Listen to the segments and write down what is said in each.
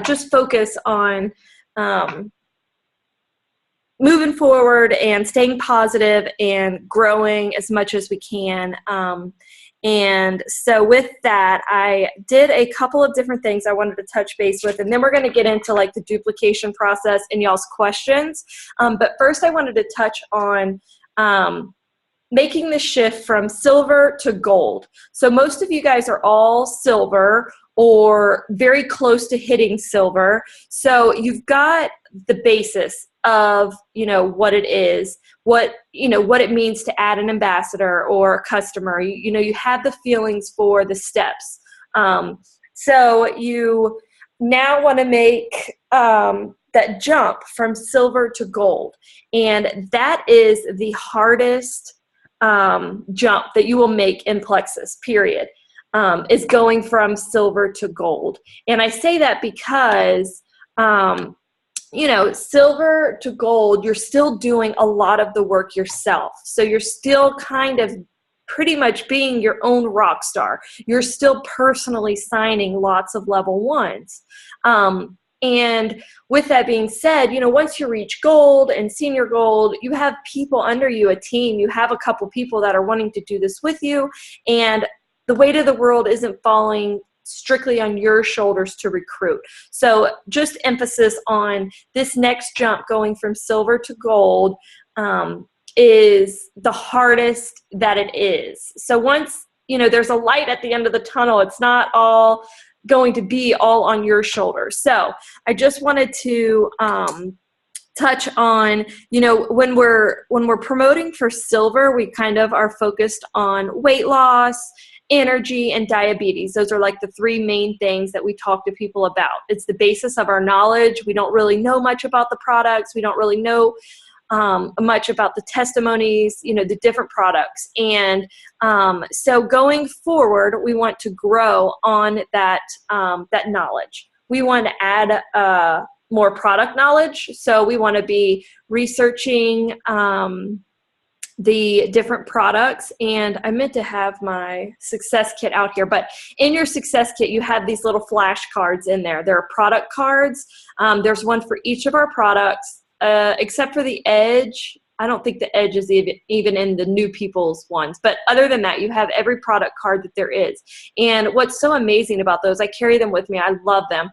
just focus on moving forward and staying positive and growing as much as we can. And so with that, I did a couple of different things I wanted to touch base with, and then we're going to get into like the duplication process and y'all's questions. But first I wanted to touch on making the shift from silver to gold. So most of you guys are all silver or very close to hitting silver. So you've got the basis of, what it is, what it means to add an ambassador or a customer. You have the feelings for the steps. So you now want to make that jump from silver to gold. And that is the hardest jump that you will make in Plexus, period, is going from silver to gold. And I say that because silver to gold, you're still doing a lot of the work yourself. So you're still kind of pretty much being your own rock star. You're still personally signing lots of level ones. And with that being said, once you reach gold and senior gold, you have people under you, a team. You have a couple people that are wanting to do this with you. And the weight of the world isn't falling strictly on your shoulders to recruit. So just emphasis on this next jump going from silver to gold is the hardest that it is. So once, there's a light at the end of the tunnel, it's not all going to be all on your shoulders. So I just wanted to touch on, when we're promoting for silver, we kind of are focused on weight loss, energy, and diabetes. Those are like the three main things that we talk to people about. It's the basis of our knowledge. We don't really know much about the products. We don't really know much about the testimonies, the different products. And so going forward, we want to grow on that knowledge. We want to add more product knowledge. So we want to be researching the different products. And I meant to have my success kit out here, but in your success kit, you have these little flashcards in there. There are product cards. There's one for each of our products, except for the Edge. I don't think the Edge is even in the new people's ones. But other than that, you have every product card that there is. And what's so amazing about those, I carry them with me. I love them.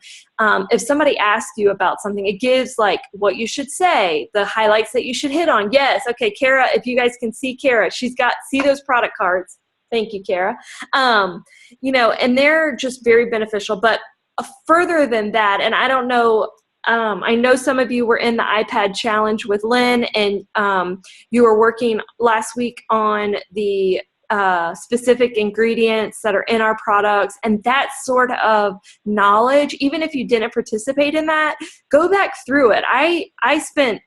If somebody asks you about something, it gives like what you should say, the highlights that you should hit on. Yes. Okay, Kara, if you guys can see Kara, see those product cards. Thank you, Kara. And they're just very beneficial. But further than that, and I don't know, I know some of you were in the iPad challenge with Lynn, and you were working last week on the specific ingredients that are in our products, and that sort of knowledge, even if you didn't participate in that, go back through it. I spent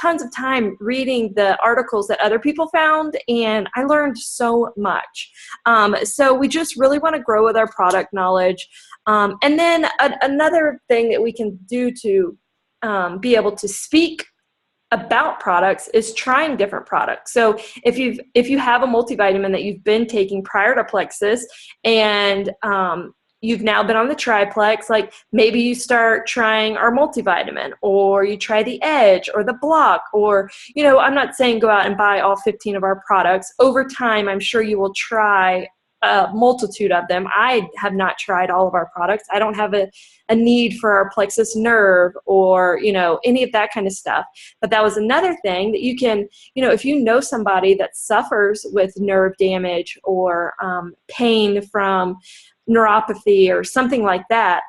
tons of time reading the articles that other people found, and I learned so much. So we just really want to grow with our product knowledge. And then another thing that we can do to be able to speak about products is trying different products. So if you have a multivitamin that you've been taking prior to Plexus, and you've now been on the triplex, like maybe you start trying our multivitamin, or you try the Edge or the Block, or I'm not saying go out and buy all 15 of our products. Over time, I'm sure you will try a multitude of them. I have not tried all of our products. I don't have a need for our plexus nerve or, any of that kind of stuff. But that was another thing that you can, if you know somebody that suffers with nerve damage or pain from neuropathy or something like that,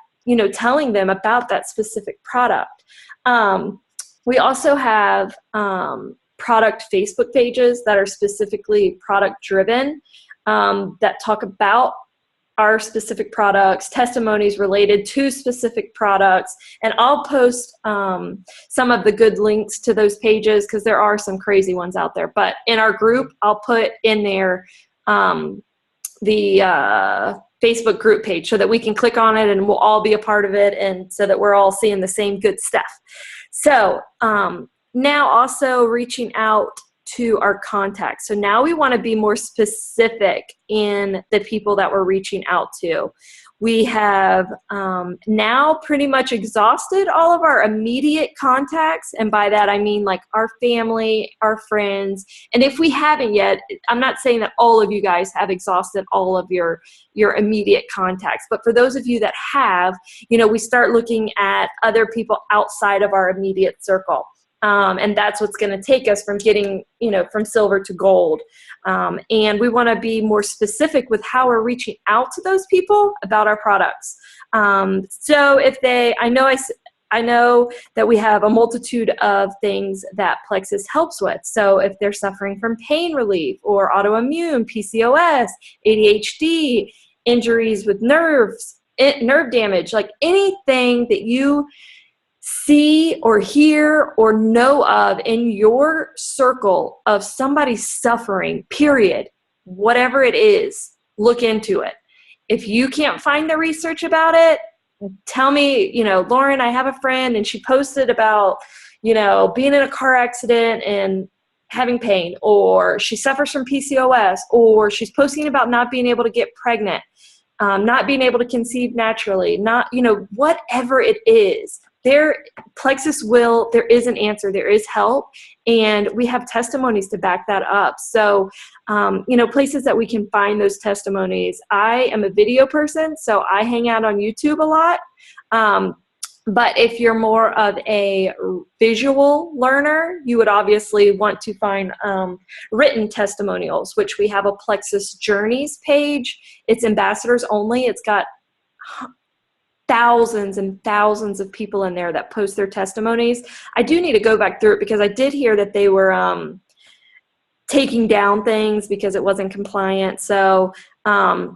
telling them about that specific product. We also have product Facebook pages that are specifically product driven, that talk about our specific products, testimonies related to specific products, and I'll post some of the good links to those pages because there are some crazy ones out there. But in our group, I'll put in there the Facebook group page so that we can click on it and we'll all be a part of it, and so that we're all seeing the same good stuff. So now also reaching out to our contacts. So now we want to be more specific in the people that we're reaching out to. We have now pretty much exhausted all of our immediate contacts. And by that, I mean like our family, our friends. And if we haven't yet, I'm not saying that all of you guys have exhausted all of your immediate contacts. But for those of you that have, we start looking at other people outside of our immediate circle. And that's what's going to take us from getting, from silver to gold. And we want to be more specific with how we're reaching out to those people about our products. So if I know that we have a multitude of things that Plexus helps with. So if they're suffering from pain relief or autoimmune, PCOS, ADHD, injuries with nerve damage, like anything that you see or hear or know of in your circle of somebody suffering, period, whatever it is, look into it. If you can't find the research about it, tell me, Lauren, I have a friend and she posted about, being in a car accident and having pain, or she suffers from PCOS, or she's posting about not being able to get pregnant, not being able to conceive naturally, whatever it is. There is an answer, there is help, and we have testimonies to back that up. So, places that we can find those testimonies. I am a video person, so I hang out on YouTube a lot. But if you're more of a visual learner, you would obviously want to find written testimonials, which we have a Plexus Journeys page. It's ambassadors only. It's got thousands and thousands of people in there that post their testimonies. I do need to go back through it because I did hear that they were taking down things because it wasn't compliant. So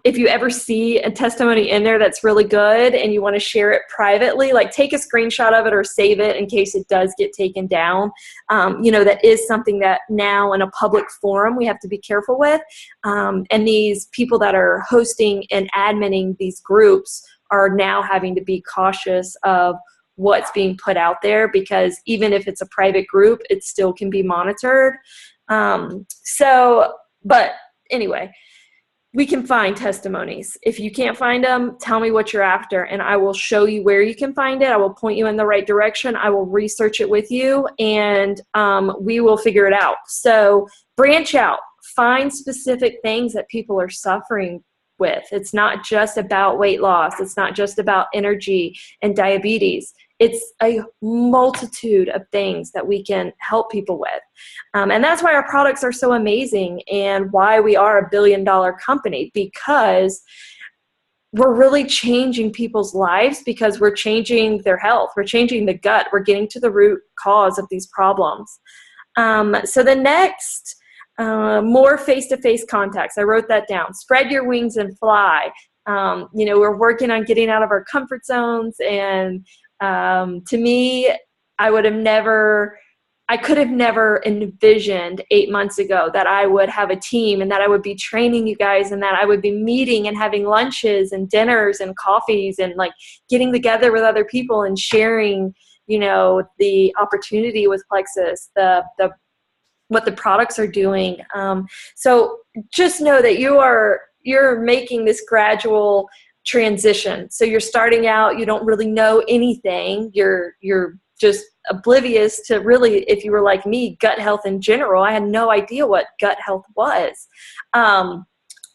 if you ever see a testimony in there that's really good and you want to share it privately, like take a screenshot of it or save it in case it does get taken down. That is something that now in a public forum we have to be careful with. And these people that are hosting and adminning these groups are now having to be cautious of what's being put out there, because even if it's a private group, it still can be monitored. But anyway, we can find testimonies. If you can't find them, tell me what you're after, and I will show you where you can find it. I will point you in the right direction. I will research it with you, and we will figure it out. So branch out. Find specific things that people are suffering with. It's not just about weight loss. It's not just about energy and diabetes. It's a multitude of things that we can help people with. And that's why our products are so amazing and why we are a billion-dollar company, because we're really changing people's lives, because we're changing their health. We're changing the gut. We're getting to the root cause of these problems. So the next, more face-to-face contacts. I wrote that down. Spread your wings and fly. We're working on getting out of our comfort zones, and to me, I could have never envisioned 8 months ago that I would have a team and that I would be training you guys and that I would be meeting and having lunches and dinners and coffees and like getting together with other people and sharing, the opportunity with Plexus, what the products are doing. So just know that you're making this gradual transition. So you're starting out, you don't really know anything. You're just oblivious to, really, if you were like me, gut health in general. I had no idea what gut health was.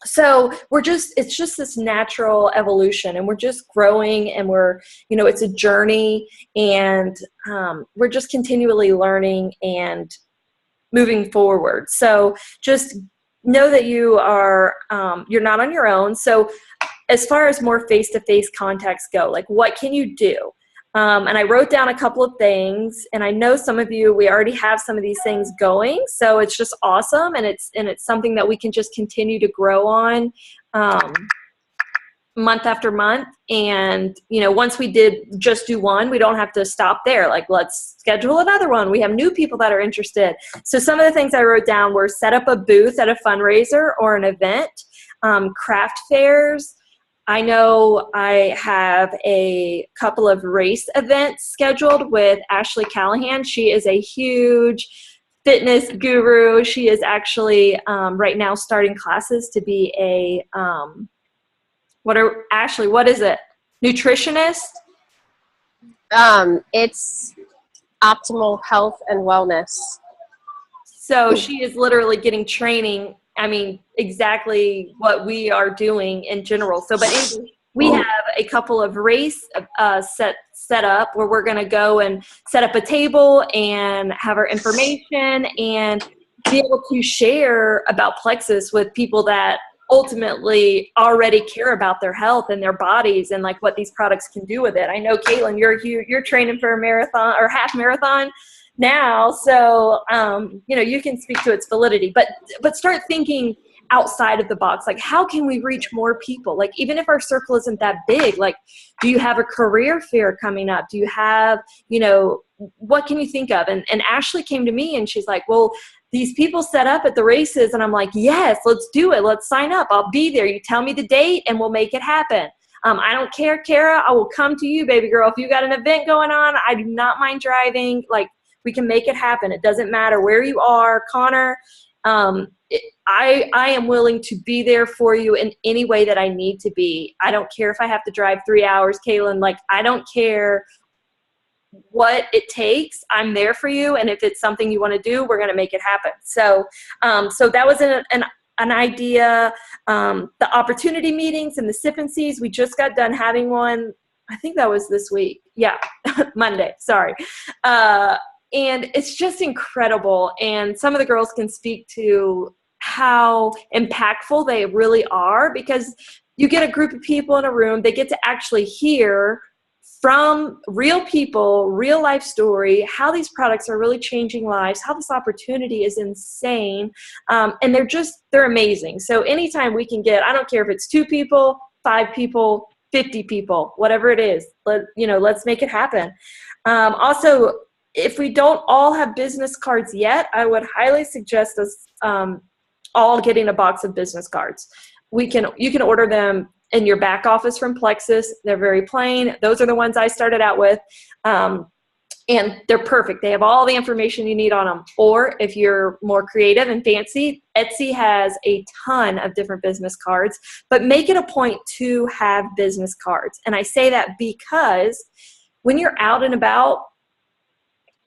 So it's just this natural evolution, and we're just growing, and it's a journey, and we're just continually learning and moving forward. So just know that you're not on your own. So as far as more face-to-face contacts go, like what can you do? And I wrote down a couple of things, and I know some of you, we already have some of these things going, so it's just awesome, and it's something that we can just continue to grow on month after month. And once we do one, we don't have to stop there. Like, let's schedule another one. We have new people that are interested. So some of the things I wrote down were set up a booth at a fundraiser or an event, craft fairs. I know I have a couple of race events scheduled with Ashley Callahan. She is a huge fitness guru. She is actually right now starting classes to be a Ashley, what is it? Nutritionist? It's optimal health and wellness. So she is literally getting training. I mean, exactly what we are doing in general. So, but anyway, we have a couple of race set up where we're going to go and set up a table and have our information and be able to share about Plexus with people that ultimately already care about their health and their bodies and like what these products can do with it. I know, Caitlin, you're training for a marathon or half marathon now, so you can speak to its validity, but start thinking outside of the box. Like, how can we reach more people? Like, even if our circle isn't that big, like, do you have a career fair coming up? Do you have, what can you think of? And Ashley came to me and she's like, well, these people set up at the races. And I'm like, yes, let's do it. Let's sign up. I'll be there. You tell me the date and we'll make it happen. I don't care, Kara. I will come to you, baby girl. If you got an event going on, I do not mind driving. Like, we can make it happen. It doesn't matter where you are, Connor. I am willing to be there for you in any way that I need to be. I don't care if I have to drive 3 hours, Kaylin. Like, I don't care what it takes. I'm there for you. And if it's something you want to do, we're going to make it happen. So that was an idea. The opportunity meetings and the sip and sees, we just got done having one. I think that was this week. Yeah. Monday. Sorry. And it's just incredible. And some of the girls can speak to how impactful they really are, because you get a group of people in a room, they get to actually hear from real people, real life story, how these products are really changing lives, how this opportunity is insane. And they're amazing. So anytime we can get, I don't care if it's 2 people, 5 people, 50 people, whatever it is, let's make it happen. Also, if we don't all have business cards yet, I would highly suggest us all getting a box of business cards. You can order them in your back office from Plexus. They're very plain. Those are the ones I started out with. And they're perfect. They have all the information you need on them. Or if you're more creative and fancy, Etsy has a ton of different business cards, but make it a point to have business cards. And I say that because when you're out and about,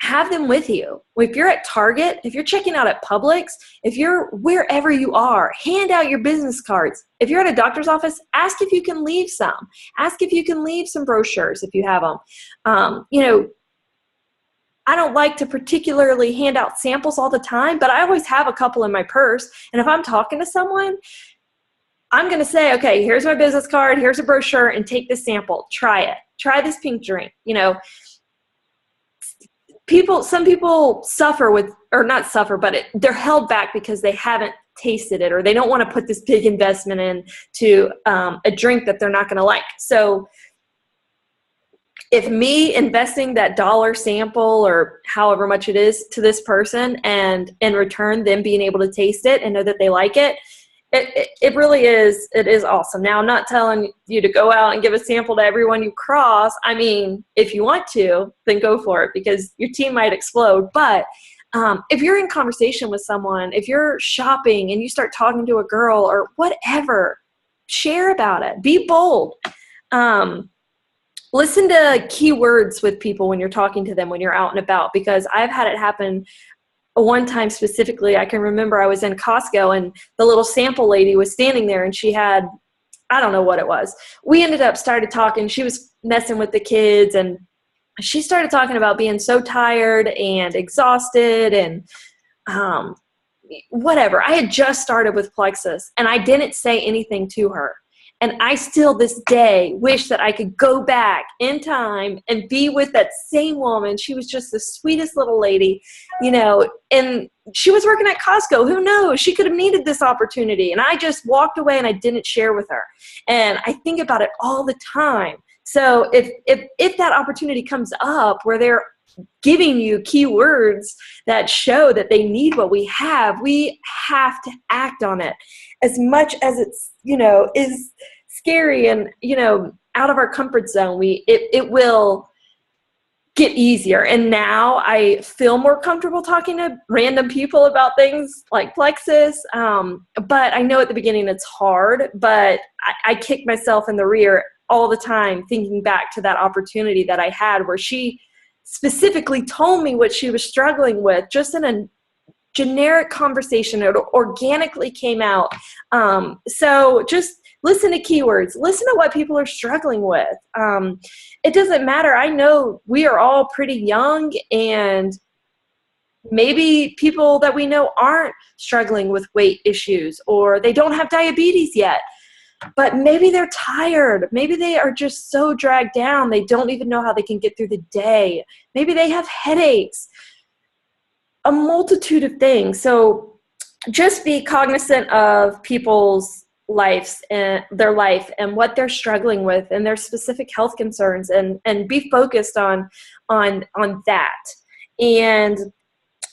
have them with you. If you're at Target, if you're checking out at Publix, if you're wherever you are, hand out your business cards. If you're at a doctor's office, ask if you can leave some. Ask if you can leave some brochures if you have them. I don't like to particularly hand out samples all the time, but I always have a couple in my purse. And if I'm talking to someone, I'm going to say, okay, here's my business card, here's a brochure, and take this sample. Try it. Try this pink drink. Some people suffer with, or not suffer, but they're held back because they haven't tasted it, or they don't want to put this big investment into a drink that they're not going to like. So if me investing that $1 sample or however much it is to this person, and in return them being able to taste it and know that they like it, it really is, it is awesome. Now, I'm not telling you to go out and give a sample to everyone you cross. I mean, if you want to, then go for it, because your team might explode. But if you're in conversation with someone, if you're shopping and you start talking to a girl or whatever, share about it. Be bold. Listen to keywords with people when you're talking to them, when you're out and about, because I've had it happen one time specifically. I can remember I was in Costco and the little sample lady was standing there and she had, I don't know what it was. We started talking. She was messing with the kids and she started talking about being so tired and exhausted and whatever. I had just started with Plexus and I didn't say anything to her. And I still this day wish that I could go back in time and be with that same woman. She was just the sweetest little lady, and she was working at Costco. Who knows? She could have needed this opportunity. And I just walked away and I didn't share with her. And I think about it all the time. So if that opportunity comes up where they're giving you keywords that show that they need what we have to act on it. As much as it's, is scary and, out of our comfort zone, it will get easier. And now I feel more comfortable talking to random people about things like Plexus. But I know at the beginning it's hard, but I kick myself in the rear all the time thinking back to that opportunity that I had where she specifically told me what she was struggling with just in a generic conversation. It organically came out. So just listen to keywords, listen to what people are struggling with. It doesn't matter. I know we are all pretty young, and maybe people that we know aren't struggling with weight issues, or they don't have diabetes yet, but maybe they're tired. Maybe they are just so dragged down. They don't even know how they can get through the day. Maybe they have headaches, a multitude of things. So just be cognizant of people's lives and their life and what they're struggling with and their specific health concerns, and be focused on that. And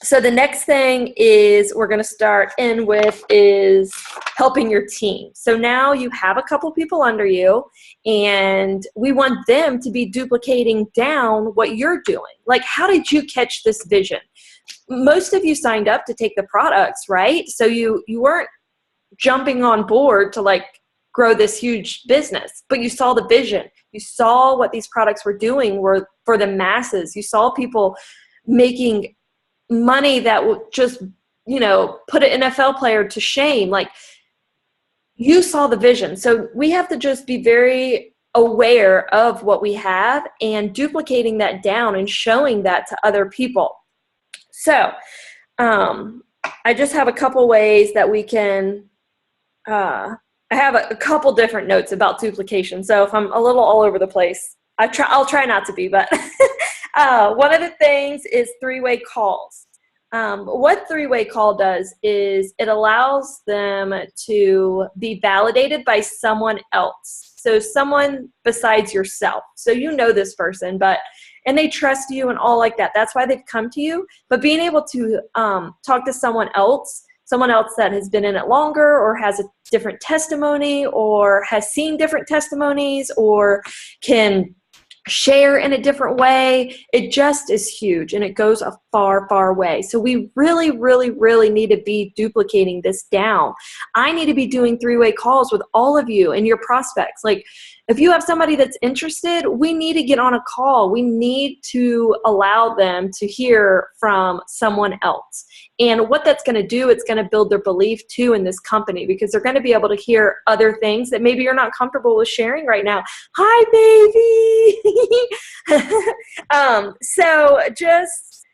so the next thing is we're going to start in with is helping your team. So now you have a couple people under you, and we want them to be duplicating down what you're doing. Like, how did you catch this vision? Most of you signed up to take the products, right? So you weren't jumping on board to like grow this huge business, but you saw the vision. You saw what these products were doing were for the masses. You saw people making money that would just, put an NFL player to shame. Like, you saw the vision. So we have to just be very aware of what we have and duplicating that down and showing that to other people. So I just have a couple ways that we can, I have a couple different notes about duplication. So if I'm a little all over the place, I'll try not to be, but one of the things is three-way calls. What three-way call does is it allows them to be validated by someone else. So someone besides yourself. So you know this person, and they trust you and all like that. That's why they've come to you. But being able to talk to someone else that has been in it longer, or has a different testimony, or has seen different testimonies, or can share in a different way, it just is huge, and it goes a far, far way. So we really, really, really need to be duplicating this down. I need to be doing three-way calls with all of you and your prospects. Like, if you have somebody that's interested, we need to get on a call. We need to allow them to hear from someone else. And what that's going to do, it's going to build their belief too in this company, because they're going to be able to hear other things that maybe you're not comfortable with sharing right now. Hi, baby. So just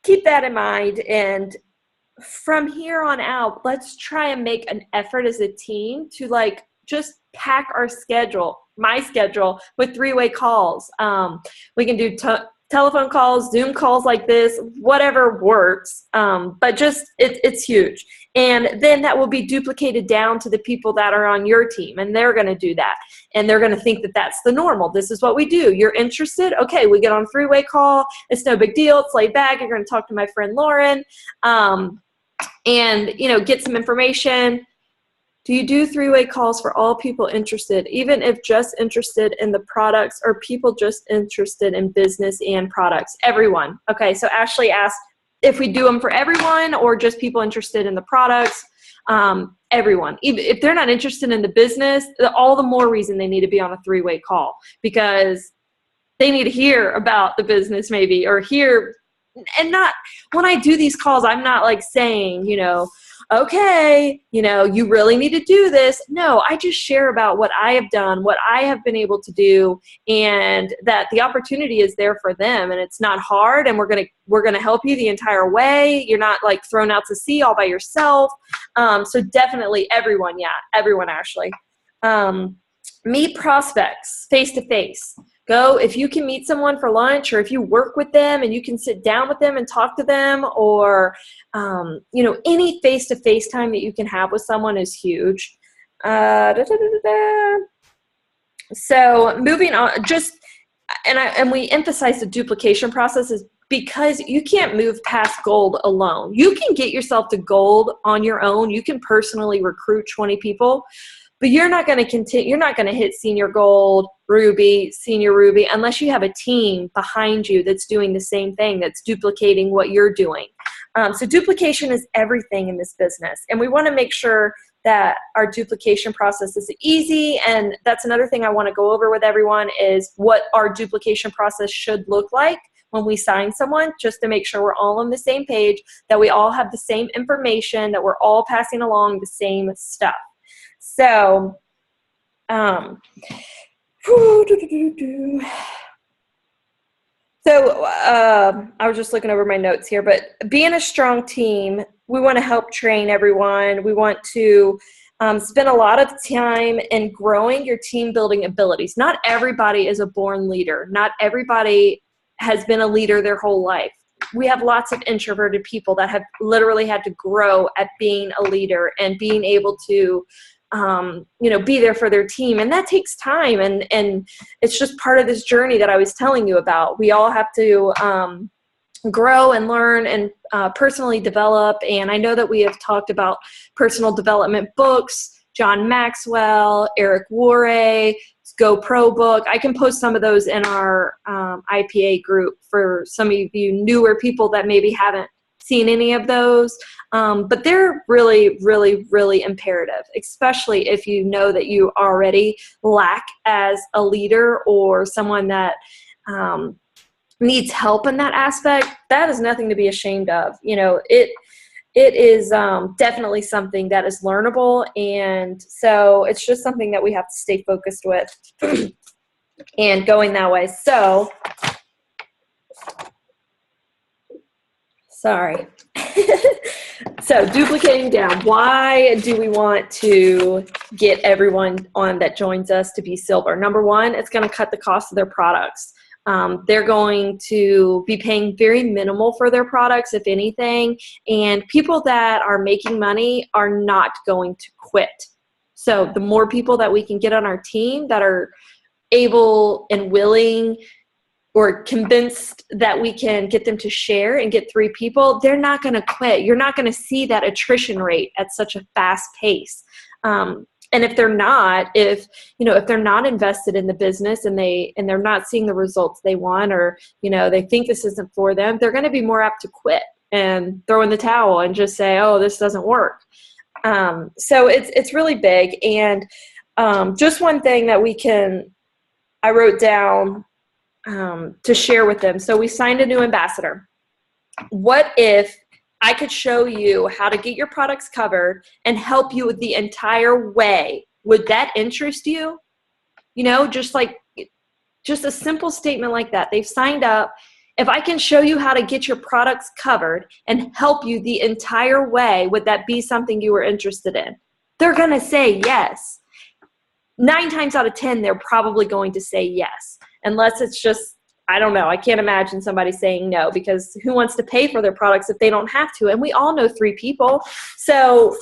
keep that in mind. And from here on out, let's try and make an effort as a team to like just pack our schedule, my schedule, with three-way calls. We can do telephone calls, Zoom calls like this, whatever works. But just it's huge. And then that will be duplicated down to the people that are on your team, and they're going to do that. And they're going to think that that's the normal. This is what we do. You're interested? Okay, we get on a three-way call. It's no big deal. It's laid back. You're going to talk to my friend Lauren and, get some information. Do you do three-way calls for all people interested, even if just interested in the products, or people just interested in business and products? Everyone. Okay, so Ashley asked if we do them for everyone or just people interested in the products. Everyone. If they're not interested in the business, all the more reason they need to be on a three-way call, because they need to hear about the business maybe, or hear, and not, when I do these calls, I'm not like saying, okay, you really need to do this. No, I just share about what I have done, what I have been able to do, and that the opportunity is there for them, and it's not hard, and we're gonna help you the entire way. You're not like thrown out to sea all by yourself. So definitely everyone, Ashley. Meet prospects face to face. Go, if you can meet someone for lunch, or if you work with them and you can sit down with them and talk to them, or, any face-to-face time that you can have with someone is huge. So moving on, and we emphasize the duplication process is because you can't move past gold alone. You can get yourself to gold on your own. You can personally recruit 20 people, but you're not going to continue. You're not going to hit senior gold, ruby, senior ruby, unless you have a team behind you that's doing the same thing, that's duplicating what you're doing. So duplication is everything in this business, and we want to make sure that our duplication process is easy. And that's another thing I want to go over with everyone, is what our duplication process should look like when we sign someone, just to make sure we're all on the same page, that we all have the same information, that we're all passing along the same stuff. So, I was just looking over my notes here, but being a strong team, we want to help train everyone. We want to spend a lot of time in growing your team building abilities. Not everybody is a born leader. Not everybody has been a leader their whole life. We have lots of introverted people that have literally had to grow at being a leader and being able to be there for their team. And that takes time. And it's just part of this journey that I was telling you about. We all have to grow and learn and personally develop. And I know that we have talked about personal development books, John Maxwell, Eric Worre, GoPro book. I can post some of those in our IPA group for some of you newer people that maybe haven't seen any of those. But they're really, really, really imperative, especially if you know that you already lack as a leader or someone that needs help in that aspect. That is nothing to be ashamed of. It is definitely something that is learnable. And so it's just something that we have to stay focused with and going that way. So, sorry. So duplicating down, why do we want to get everyone on that joins us to be silver? Number one, it's going to cut the cost of their products. They're going to be paying very minimal for their products, if anything, and people that are making money are not going to quit. So the more people that we can get on our team that are able and willing or convinced that we can get them to share and get 3 people, they're not going to quit. You're not going to see that attrition rate at such a fast pace. And if they're not, if they're not invested in the business and they're not seeing the results they want, or, they think this isn't for them, they're going to be more apt to quit and throw in the towel and just say, oh, this doesn't work. So it's really big. And just one thing that I wrote down to share with them. So we signed a new ambassador. What if I could show you how to get your products covered and help you with the entire way? Would that interest you? Just a simple statement like that. They've signed up. If I can show you how to get your products covered and help you the entire way, would that be something you were interested in? They're going to say yes. 9 times out of 10, they're probably going to say yes, unless it's just, I don't know. I can't imagine somebody saying no, because who wants to pay for their products if they don't have to? And we all know 3 people. So,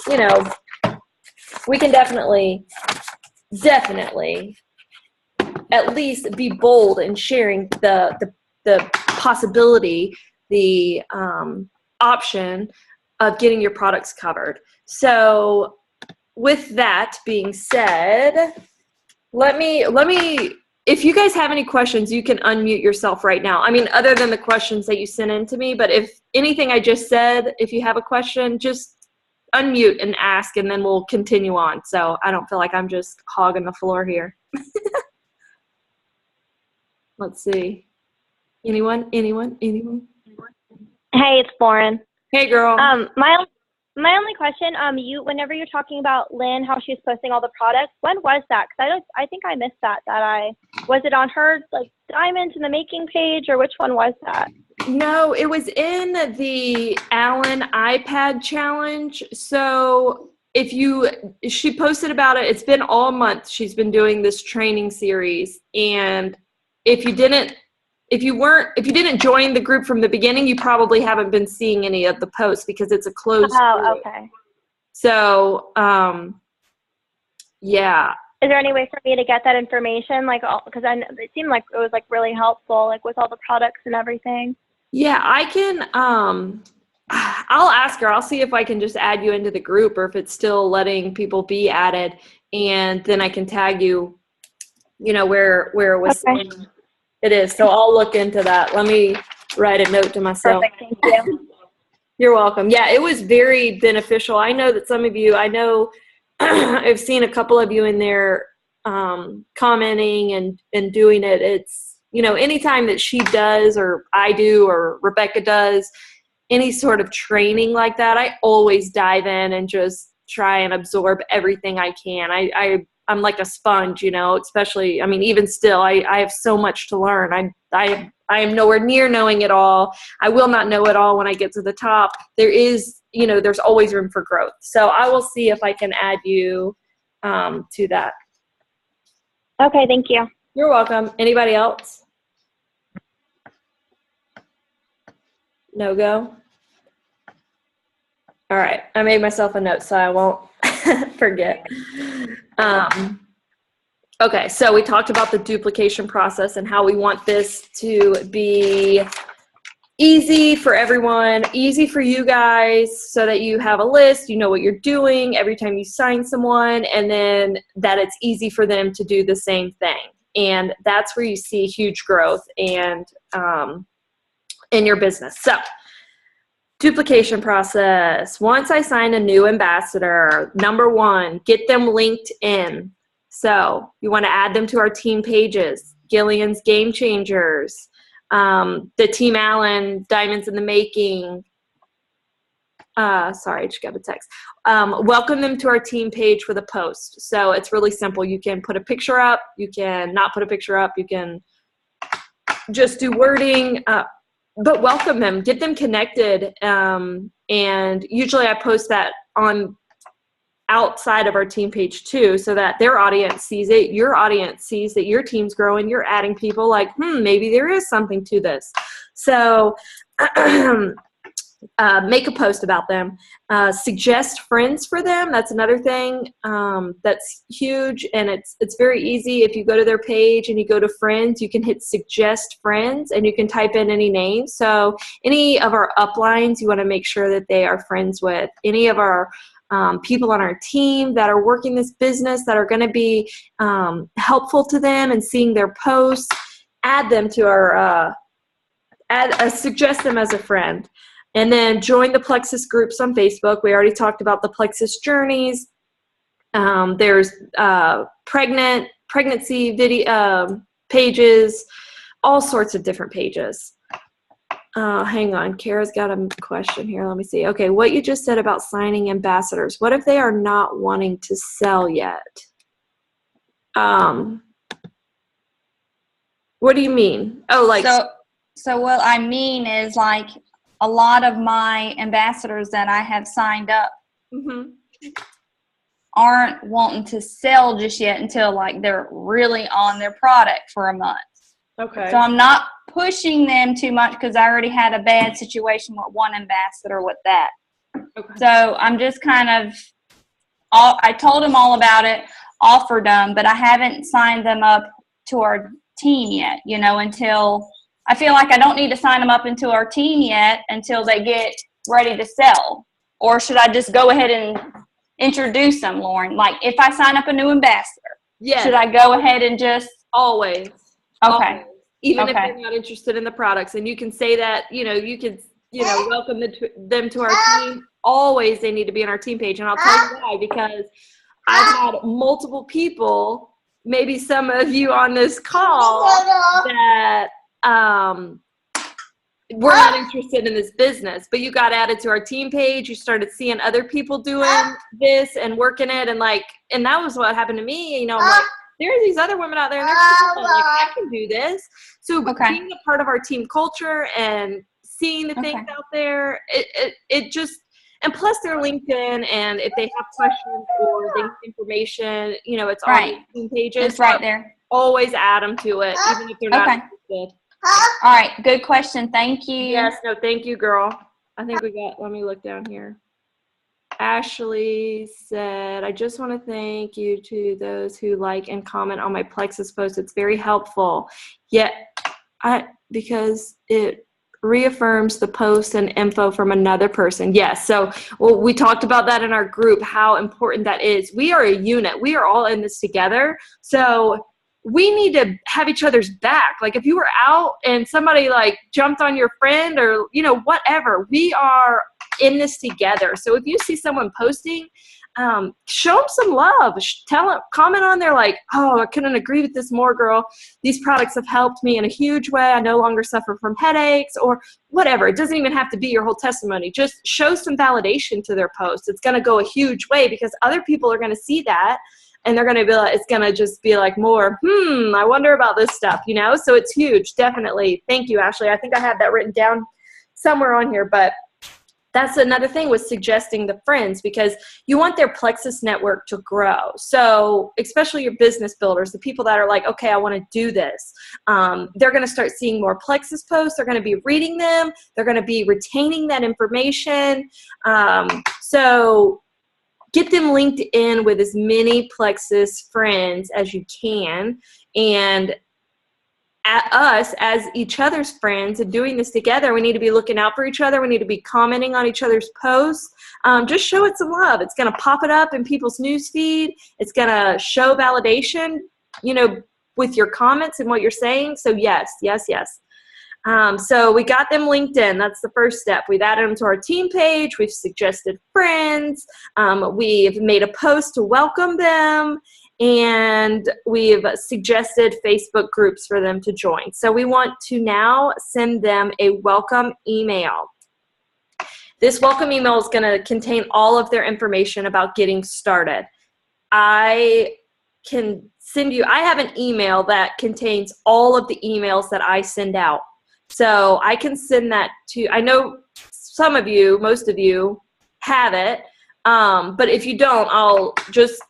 we can definitely at least be bold in sharing the possibility, the option of getting your products covered. So with that being said, let me if you guys have any questions, you can unmute yourself right now. I mean, other than the questions that you sent in to me, but if anything I just said, if you have a question, just unmute and ask, and then we'll continue on. So I don't feel like I'm just hogging the floor here. Let's see. Anyone? Hey, it's Lauren. Hey, girl. My only question, whenever you're talking about Lynn, how she's posting all the products, when was that? Because I think I missed that. Was it on her Diamonds in the Making page, or which one was that? No, it was in the Allen iPad challenge. So she posted about it. It's been all month. She's been doing this training series, and if you didn't join the group from the beginning, you probably haven't been seeing any of the posts because it's a closed group. Okay. So, yeah. Is there any way for me to get that information? Because it seemed like it was really helpful, with all the products and everything. Yeah, I can I'll ask her. I'll see if I can just add you into the group, or if it's still letting people be added, and then I can tag you, where it was Okay. saying it is. So I'll look into that. Let me write a note to myself. Perfect. Thank you. You're welcome. Yeah, it was very beneficial. I know that some of you, I've seen a couple of you in there commenting and doing it. It's, anytime that she does, or I do, or Rebecca does, any sort of training like that, I always dive in and just try and absorb everything I can. I'm like a sponge, especially, even still, I have so much to learn. I am nowhere near knowing it all. I will not know it all when I get to the top. There is, there's always room for growth. So I will see if I can add you to that. Okay, thank you. You're welcome. Anybody else? No go? All right. I made myself a note so I won't forget. Okay, so we talked about the duplication process and how we want this to be easy for everyone, easy for you guys, so that you have a list, you know what you're doing every time you sign someone, and then that it's easy for them to do the same thing. And that's where you see huge growth and in your business. So duplication process. Once I sign a new ambassador, number one, get them linked in. So you want to add them to our team pages, Gillean's Game Changers, the Team Allen, Diamonds in the Making. Sorry, I just got a text. Welcome them to our team page with a post. So it's really simple. You can put a picture up. You can not put a picture up. You can just do wording, but welcome them, get them connected. And usually I post that on outside of our team page too, so that their audience sees it, your audience sees that your team's growing, you're adding people like, maybe there is something to this. So make a post about them, suggest friends for them. That's another thing that's huge, and it's very easy. If you go to their page and you go to friends, you can hit suggest friends and you can type in any name. So any of our uplines, you want to make sure that they are friends with any of our people on our team that are working this business, that are going to be helpful to them, and seeing their posts, add them to our suggest them as a friend. And then join the Plexus groups on Facebook. We already talked about the Plexus journeys. There's pregnancy video pages, all sorts of different pages. Hang on, Kara's got a question here. Let me see. Okay, what you just said about signing ambassadors. What if they are not wanting to sell yet? What do you mean? Oh, like so what I mean is, like, a lot of my ambassadors that I have signed up aren't wanting to sell just yet until, like, they're really on their product for a month. Okay. So I'm not pushing them too much, because I already had a bad situation with one ambassador with that. Okay. So I'm just kind of, I told them all about it, offered them, but I haven't signed them up to our team yet, until I feel like I don't need to sign them up into our team yet until they get ready to sell. Or should I just go ahead and introduce them, Lauren? Like, if I sign up a new ambassador, should I go ahead and just? Always. Okay. Always. Even if they're not interested in the products. And you can say that, you can, welcome them to our team. Always they need to be on our team page. And I'll tell you why, because I've had multiple people, maybe some of you on this call, that we're not interested in this business, but you got added to our team page. You started seeing other people doing this and working it. And that was what happened to me. I'm like, there are these other women out there, and they're like, I can do this. So being a part of our team culture and seeing the things out there, it just, and plus they're LinkedIn, and if they have questions or they need information, it's on the team pages. It's right there. Always add them to it, even if they're not interested. All right. Good question. Thank you. Yes. No, thank you, girl. I think let me look down here. Ashley said, I just want to thank you to those who like and comment on my Plexus post. It's very helpful. Yet, because it reaffirms the post and info from another person. Yes. So we talked about that in our group, how important that is. We are a unit. We are all in this together. So we need to have each other's back. Like if you were out and somebody like jumped on your friend or, you know, whatever, we are in this together. So if you see someone posting, show them some love. Tell them, comment on there like, oh, I couldn't agree with this more, girl. These products have helped me in a huge way. I no longer suffer from headaches or whatever. It doesn't even have to be your whole testimony. Just show some validation to their post. It's going to go a huge way because other people are going to see that. And they're going to be like, it's going to just be like more, I wonder about this stuff, you know? So it's huge, definitely. Thank you, Ashley. I think I have that written down somewhere on here, but that's another thing with suggesting the friends because you want their Plexus network to grow. So especially your business builders, the people that are like, okay, I want to do this. They're going to start seeing more Plexus posts. They're going to be reading them. They're going to be retaining that information. So get them linked in with as many Plexus friends as you can. And at us as each other's friends and doing this together, we need to be looking out for each other. We need to be commenting on each other's posts. Just show it some love. It's going to pop it up in people's news feed. It's going to show validation, you know, with your comments and what you're saying. So yes. So we got them LinkedIn. That's the first step. We've added them to our team page. We've suggested friends. We've made a post to welcome them. And we've suggested Facebook groups for them to join. So we want to now send them a welcome email. This welcome email is going to contain all of their information about getting started. I can send you, I have an email that contains all of the emails that I send out. So I can send that to, I know some of you, most of you have it, but if you don't, I'll just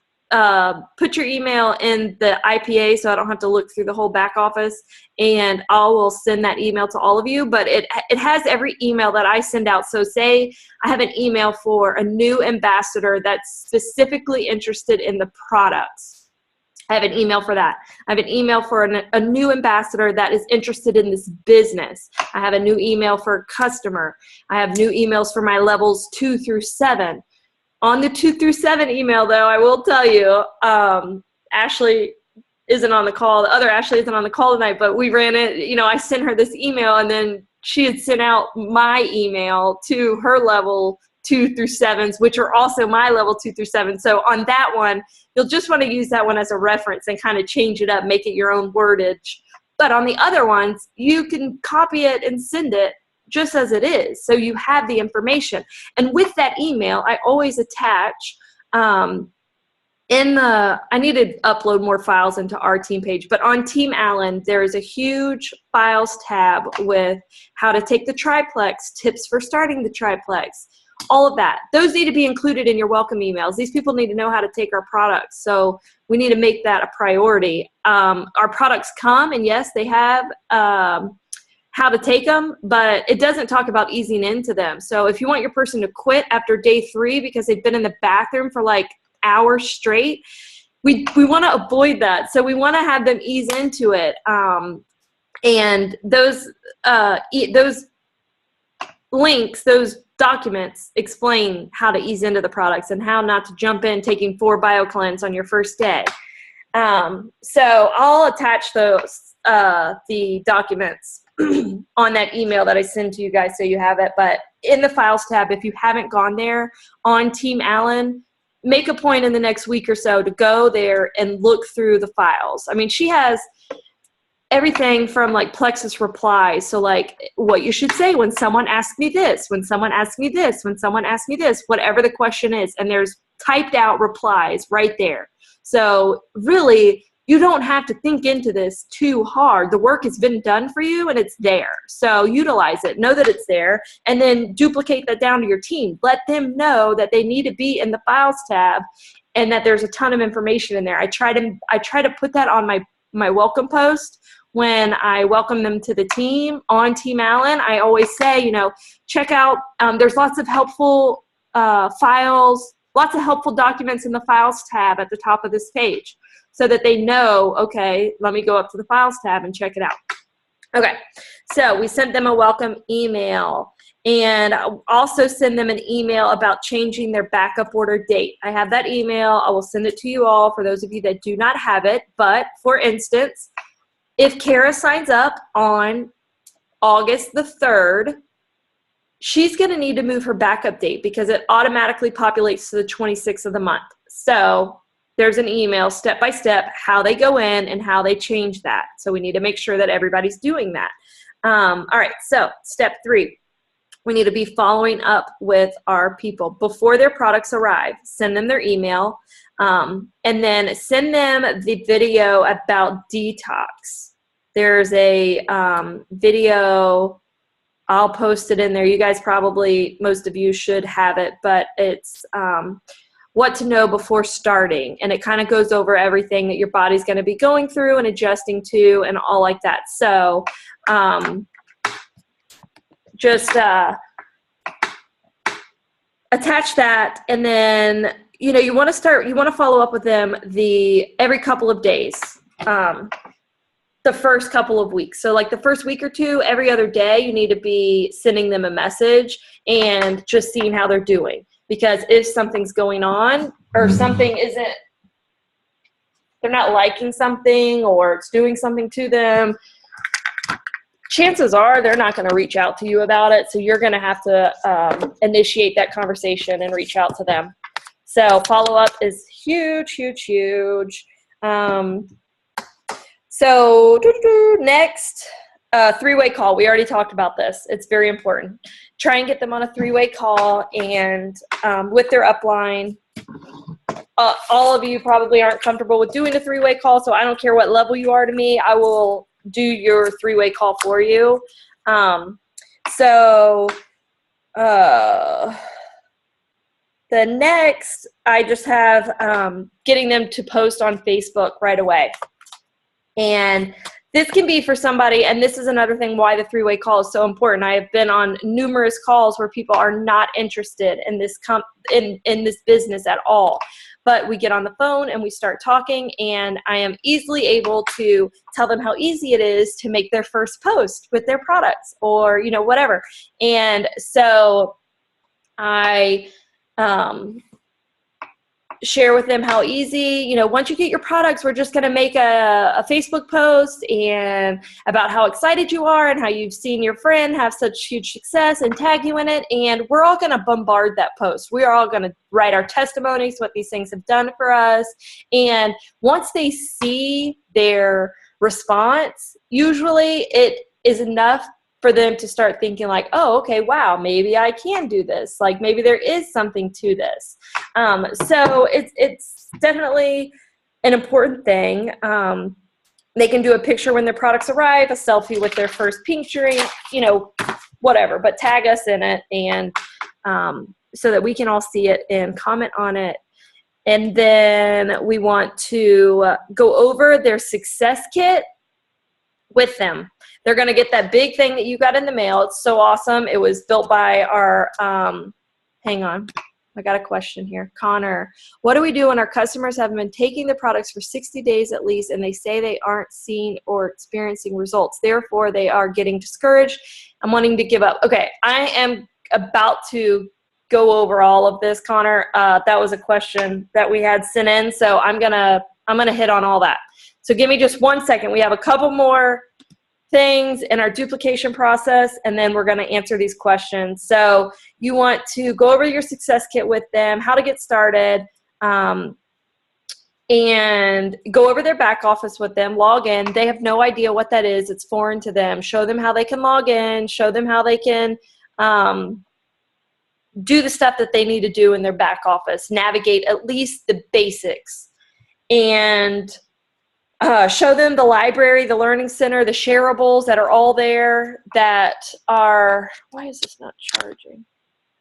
put your email in the IPA so I don't have to look through the whole back office, and I will send that email to all of you. But it has every email that I send out. So say I have an email for a new ambassador that's specifically interested in the products. I have an email for that. I have an email for a new ambassador that is interested in this business. I have a new email for a customer. I have new emails for my levels 2 through 7. On the 2 through 7 email, though, I will tell you, Ashley isn't on the call. The other Ashley isn't on the call tonight, but we ran it. You know, I sent her this email, and then she had sent out my email to her level 2 through 7s, which are also my level 2 through 7. So on that one, you'll just want to use that one as a reference and kind of change it up, make it your own wordage. But on the other ones, you can copy it and send it just as it is. So you have the information. And with that email, I always attach I need to upload more files into our team page, but on Team Allen, there is a huge files tab with how to take the triplex, tips for starting the triplex, all of that. Those need to be included in your welcome emails. These people need to know how to take our products. So we need to make that a priority. Our products come, and yes, they have how to take them, but it doesn't talk about easing into them. So if you want your person to quit after day 3 because they've been in the bathroom for like hours straight, we want to avoid that. So we want to have them ease into it. And those links, those documents explain how to ease into the products and how not to jump in taking 4 BioCleanse on your first day. So I'll attach those, the documents on that email that I send to you guys so you have it. But in the files tab, if you haven't gone there on Team Allen, make a point in the next week or so to go there and look through the files. I mean, she has everything from like Plexus replies. So like what you should say when someone asks me this, when someone asks me this, when someone asks me this, whatever the question is. And there's typed out replies right there. So really, you don't have to think into this too hard. The work has been done for you and it's there. So utilize it. Know that it's there, and then duplicate that down to your team. Let them know that they need to be in the files tab and that there's a ton of information in there. I try to put that on my welcome post when I welcome them to the team on Team Allen. I always say, you know, check out, there's lots of helpful files, lots of helpful documents in the files tab at the top of this page, so that they know, okay, let me go up to the files tab and check it out. Okay, so we sent them a welcome email, and also send them an email about changing their backup order date. I have that email. I will send it to you all for those of you that do not have it. But for instance, if Kara signs up on August the 3rd, she's going to need to move her backup date because it automatically populates to the 26th of the month. So there's an email step by step how they go in and how they change that. So we need to make sure that everybody's doing that. All right, so step 3. We need to be following up with our people before their products arrive. Send them their email, and then send them the video about detox. There's a video. I'll post it in there. You guys probably, most of you should have it, but it's what to know before starting. And it kind of goes over everything that your body's going to be going through and adjusting to and all like that. So just attach that, and then you want to follow up with them every couple of days, the first couple of weeks. So like the first week or two, every other day, you need to be sending them a message and just seeing how they're doing. Because if something's going on or something isn't, they're not liking something or it's doing something to them, chances are they're not going to reach out to you about it. So you're going to have to initiate that conversation and reach out to them. So follow-up is huge, huge, huge. So next, three-way call. We already talked about this. It's very important. Try and get them on a three-way call and with their upline. All of you probably aren't comfortable with doing a three-way call, so I don't care what level you are to me. I will do your three-way call for you. The next, I just have getting them to post on Facebook right away. And this can be for somebody, and this is another thing why the three-way call is so important. I have been on numerous calls where people are not interested in this in this business at all. But we get on the phone and we start talking, and I am easily able to tell them how easy it is to make their first post with their products or, whatever. And so I share with them how easy, once you get your products, we're just going to make a Facebook post and about how excited you are and how you've seen your friend have such huge success and tag you in it. And we're all going to bombard that post. We are all going to write our testimonies, what these things have done for us. And once they see their response, usually it is enough for them to start thinking like, oh, okay, wow, maybe I can do this. Like maybe there is something to this. So it's definitely an important thing. They can do a picture when their products arrive, a selfie with their first pink drink, whatever, but tag us in it and so that we can all see it and comment on it. And then we want to go over their success kit with them. They're going to get that big thing that you got in the mail. It's so awesome. It was built by our, hang on, I got a question here. Connor, what do we do when our customers have been taking the products for 60 days at least and they say they aren't seeing or experiencing results? Therefore, they are getting discouraged and wanting to give up. Okay, I am about to go over all of this, Connor. That was a question that we had sent in, so I'm gonna hit on all that. So give me just 1 second. We have a couple more things in our duplication process, and then we're going to answer these questions. So you want to go over your success kit with them, how to get started, and go over their back office with them, log in. They have no idea what that is. It's foreign to them. Show them how they can log in, show them how they can do the stuff that they need to do in their back office, navigate at least the basics, and show them the library, the learning center, the shareables that are all there that are, why is this not charging?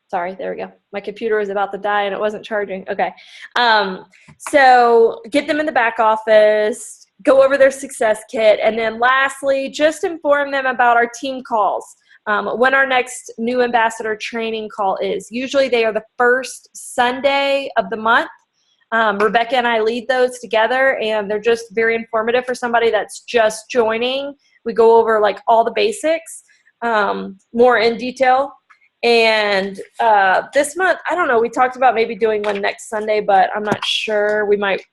Sorry, there we go. My computer was about to die and it wasn't charging. Okay. So get them in the back office, go over their success kit, and then lastly, just inform them about our team calls. When our next new ambassador training call is. Usually they are the first Sunday of the month. Rebecca and I lead those together, and they're just very informative for somebody that's just joining. We go over like all the basics, more in detail. And this month, I don't know, we talked about maybe doing one next Sunday, but I'm not sure. We might,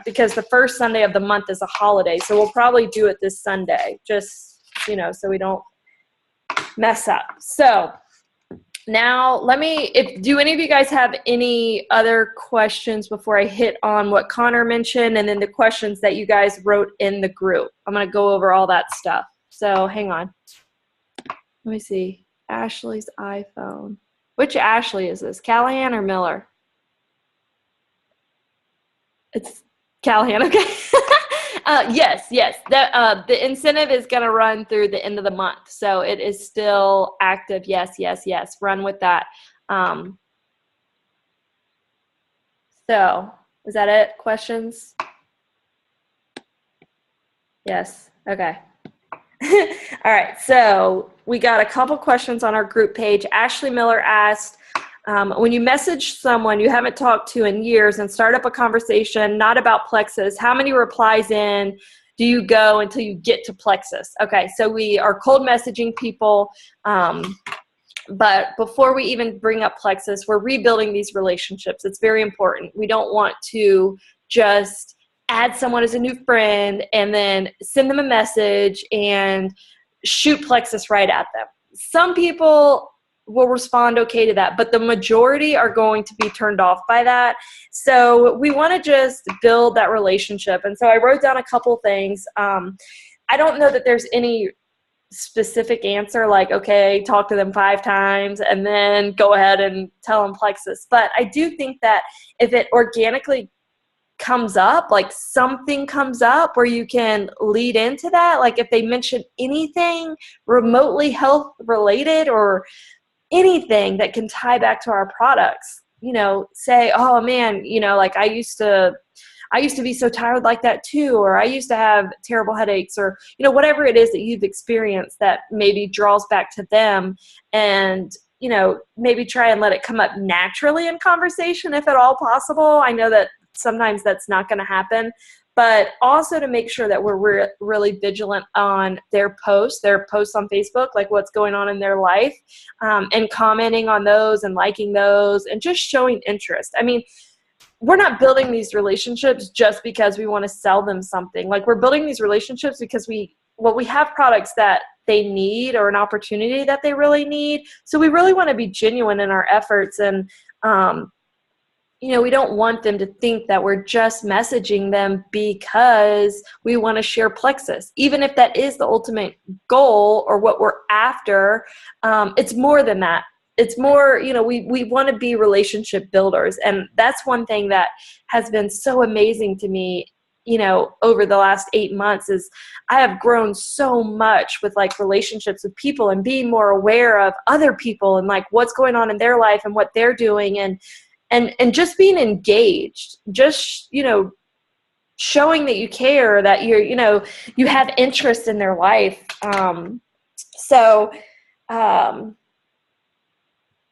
because the first Sunday of the month is a holiday. So we'll probably do it this Sunday, just, so we don't mess up. So now do any of you guys have any other questions before I hit on what Connor mentioned and then the questions that you guys wrote in the group? I'm going to go over all that stuff. So hang on. Let me see. Ashley's iPhone. Which Ashley is this? Callahan or Miller? It's Callahan, okay. Yes. The incentive is going to run through the end of the month. So it is still active. Yes. Run with that. So is that it? Questions? Yes. Okay. All right. So we got a couple questions on our group page. Ashley Miller asked, when you message someone you haven't talked to in years and start up a conversation not about Plexus, how many replies in do you go until you get to Plexus? Okay, so we are cold messaging people, but before we even bring up Plexus, we're rebuilding these relationships. It's very important. We don't want to just add someone as a new friend and then send them a message and shoot Plexus right at them. Some people will respond okay to that, but the majority are going to be turned off by that. So we want to just build that relationship. And so I wrote down a couple things. I don't know that there's any specific answer like, okay, talk to them 5 times and then go ahead and tell them Plexus. But I do think that if it organically comes up, like something comes up where you can lead into that, like if they mention anything remotely health related or anything that can tie back to our products, say, oh man, like I used to be so tired like that too, or I used to have terrible headaches, or, whatever it is that you've experienced that maybe draws back to them, and, maybe try and let it come up naturally in conversation if at all possible. I know that sometimes that's not going to happen, but also to make sure that we're really vigilant on their posts on Facebook, like what's going on in their life, and commenting on those and liking those and just showing interest. I mean, we're not building these relationships just because we want to sell them something. Like, we're building these relationships because we have products that they need or an opportunity that they really need. So we really want to be genuine in our efforts, and we don't want them to think that we're just messaging them because we want to share Plexus. Even if that is the ultimate goal or what we're after, it's more than that. It's more, we want to be relationship builders. And that's one thing that has been so amazing to me, over the last 8 months, is I have grown so much with like relationships with people and being more aware of other people and like what's going on in their life and what they're doing, and just being engaged, just, showing that you care, that you have interest in their life.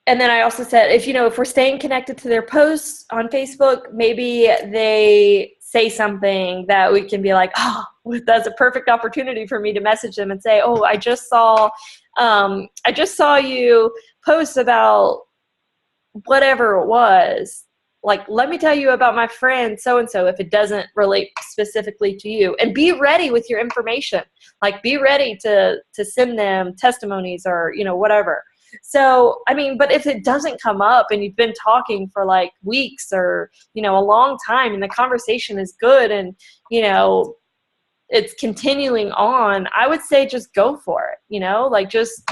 And then I also said, if we're staying connected to their posts on Facebook, maybe they say something that we can be like, oh, that's a perfect opportunity for me to message them and say, oh, I just saw you post about whatever it was. Like, let me tell you about my friend so-and-so if it doesn't relate specifically to you. And be ready with your information. Like, be ready to send them testimonies or, whatever. So, I mean, but if it doesn't come up and you've been talking for like weeks or, a long time, and the conversation is good and, it's continuing on, I would say just go for it, like, just,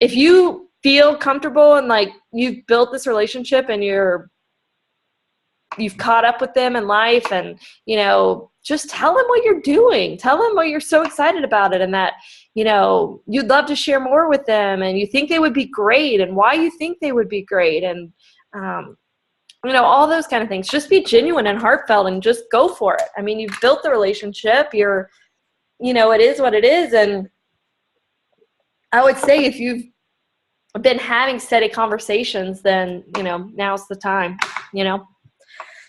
if you feel comfortable and like you've built this relationship and you've caught up with them in life, and, just tell them what you're doing. Tell them what you're so excited about it, and that, you'd love to share more with them, and you think they would be great, and why you think they would be great, and, all those kind of things. Just be genuine and heartfelt and just go for it. I mean, you've built the relationship. It is what it is. And I would say if you've been having steady conversations, then, now's the time,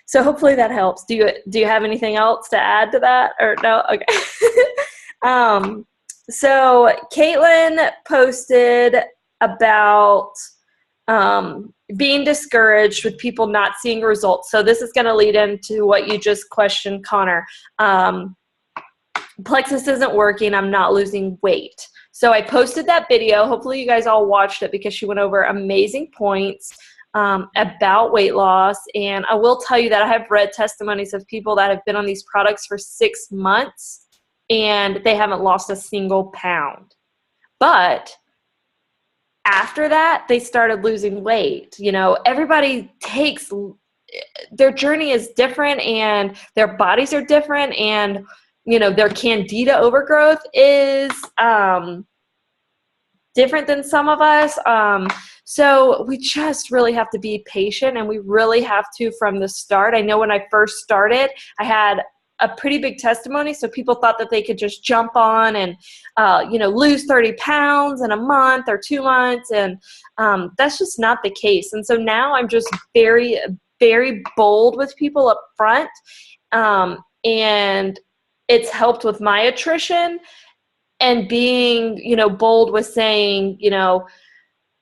So hopefully that helps. Do you have anything else to add to that, or no? Okay. So Caitlin posted about being discouraged with people not seeing results. So this is going to lead into what you just questioned, Connor. Plexus isn't working. I'm not losing weight. So I posted that video. Hopefully you guys all watched it because she went over amazing points about weight loss. And I will tell you that I have read testimonies of people that have been on these products for 6 months and they haven't lost a single pound. But after that, they started losing weight. You know, everybody takes, their journey is different and their bodies are different, and you know, their candida overgrowth is different than some of us. So we just really have to be patient, and we really have to from the start. I know when I first started, I had a pretty big testimony, so people thought that they could just jump on and, you know, lose 30 pounds in a month or 2 months, and that's just not the case. And so now I'm just very, very bold with people up front, and it's helped with my attrition, and being, you know, bold with saying, you know,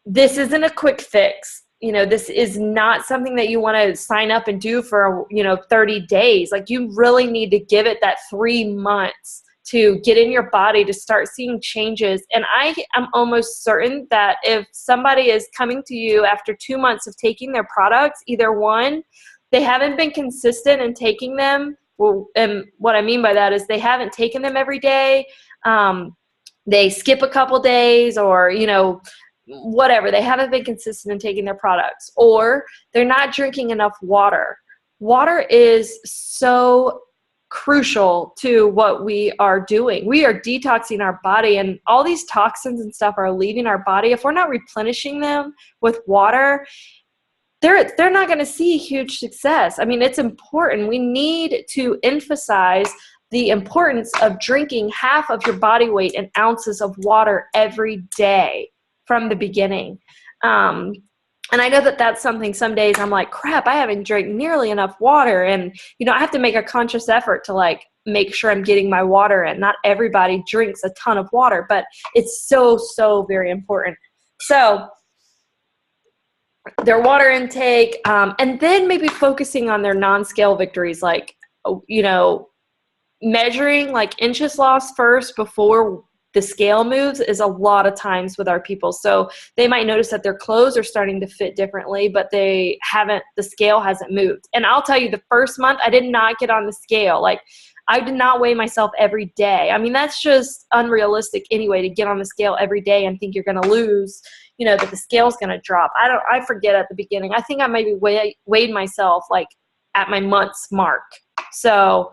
this isn't a quick fix. You know, this is not something that you want to sign up and do for, you know, 30 days. Like, you really need to give it that 3 months to get in your body to start seeing changes. And I am almost certain that if somebody is coming to you after 2 months of taking their products, either one, they haven't been consistent in taking them. Well, and what I mean by that is they haven't taken them every day. They skip a couple days, or, you know, whatever. They haven't been consistent in taking their products, or they're not drinking enough water. Water is so crucial to what we are doing. We are detoxing our body, and all these toxins and stuff are leaving our body. If we're not replenishing them with water, they're not going to see huge success. I mean, it's important. We need to emphasize the importance of drinking half of your body weight in ounces of water every day from the beginning. And I know that that's something some days I'm like, crap, I haven't drank nearly enough water. And, you know, I have to make a conscious effort to like make sure I'm getting my water in. Not everybody drinks a ton of water, but it's so, so very important. So their water intake, and then maybe focusing on their non-scale victories, like, you know, measuring like inches lost first before the scale moves is a lot of times with our people. So they might notice that their clothes are starting to fit differently, but the scale hasn't moved. And I'll tell you, the first month I did not get on the scale. Like, I did not weigh myself every day. I mean, that's just unrealistic anyway, to get on the scale every day and think you're going to lose, you know, that the scale's going to drop. I forget at the beginning. I think I maybe weighed myself like at my month's mark. So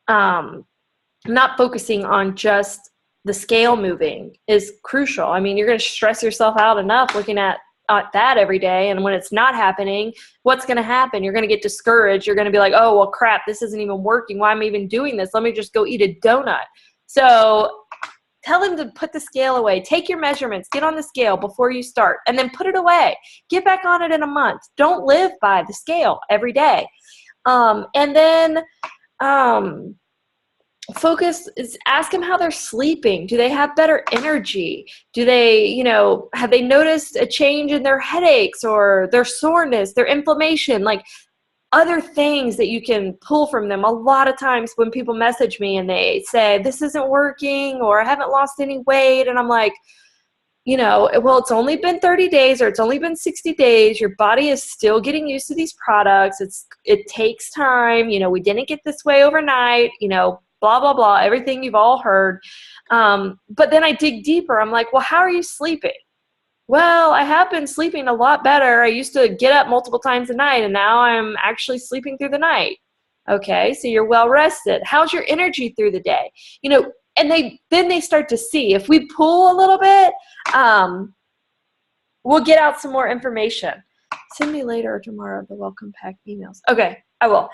not focusing on just the scale moving is crucial. I mean, you're going to stress yourself out enough looking at that every day. And when it's not happening, what's going to happen? You're going to get discouraged. You're going to be like, oh, well, crap, this isn't even working. Why am I even doing this? Let me just go eat a donut. So tell them to put the scale away. Take your measurements. Get on the scale before you start, and then put it away. Get back on it in a month. Don't live by the scale every day. And then focus is ask them how they're sleeping. Do they have better energy? Do they, you know, have they noticed a change in their headaches or their soreness, their inflammation, like other things that you can pull from them? A lot of times when people message me and they say, this isn't working, or I haven't lost any weight, and I'm like, you know, well, it's only been 30 days or it's only been 60 days. Your body is still getting used to these products. It takes time. You know, we didn't get this way overnight, you know, blah, blah, blah, everything you've all heard. But then I dig deeper. I'm like, well, how are you sleeping? Well, I have been sleeping a lot better. I used to get up multiple times a night, and now I'm actually sleeping through the night. Okay, so you're well rested. How's your energy through the day? You know, and then they start to see. If we pull a little bit, we'll get out some more information. Send me later or tomorrow the welcome pack emails. Okay, I will.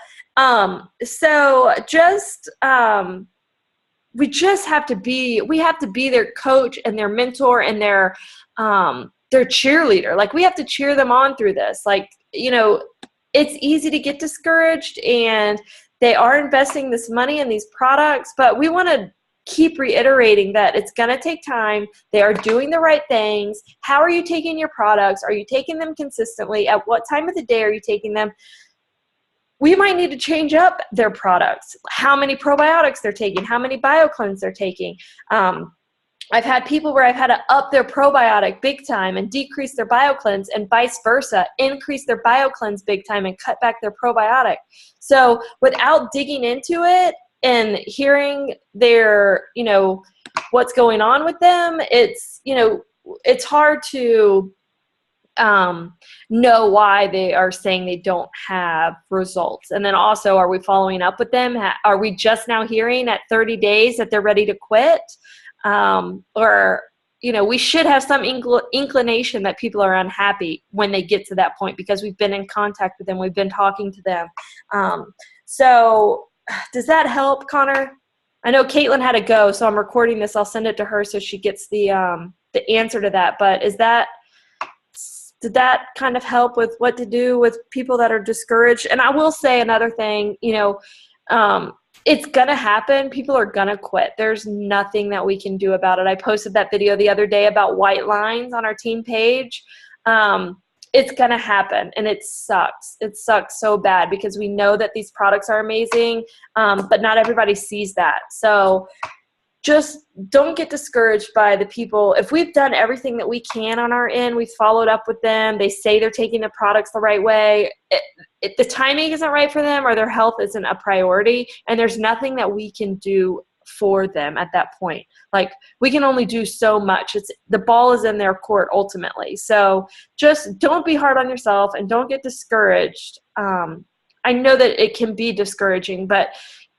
So just we have to be their coach and their mentor and their cheerleader. Like, we have to cheer them on through this. Like, you know, it's easy to get discouraged, and they are investing this money in these products, but we want to keep reiterating that it's going to take time. They are doing the right things. How are you taking your products? Are you taking them consistently? At what time of the day are you taking them? We might need to change up their products, how many probiotics they're taking, how many BioCleanse they're taking. I've had people where I've had to up their probiotic big time and decrease their BioCleanse, and vice versa, increase their BioCleanse big time and cut back their probiotic. So without digging into it and hearing their, what's going on with them, it's hard to know why they are saying they don't have results. And then also, are we following up with them? Are we just now hearing at 30 days that they're ready to quit? Or, we should have some inclination that people are unhappy when they get to that point, because we've been in contact with them. We've been talking to them. So does that help, Connor? I know Caitlin had to go, so I'm recording this. I'll send it to her so she gets the answer to that. But did that kind of help with what to do with people that are discouraged? And I will say another thing, it's going to happen. People are going to quit. There's nothing that we can do about it. I posted that video the other day about white lines on our team page. It's going to happen, and it sucks. It sucks so bad because we know that these products are amazing, but not everybody sees that. So just don't get discouraged by the people. If we've done everything that we can on our end, we've followed up with them, they say they're taking the products the right way, if the timing isn't right for them or their health isn't a priority, and there's nothing that we can do for them at that point. Like, we can only do so much. The ball is in their court ultimately. So just don't be hard on yourself and don't get discouraged. I know that it can be discouraging, but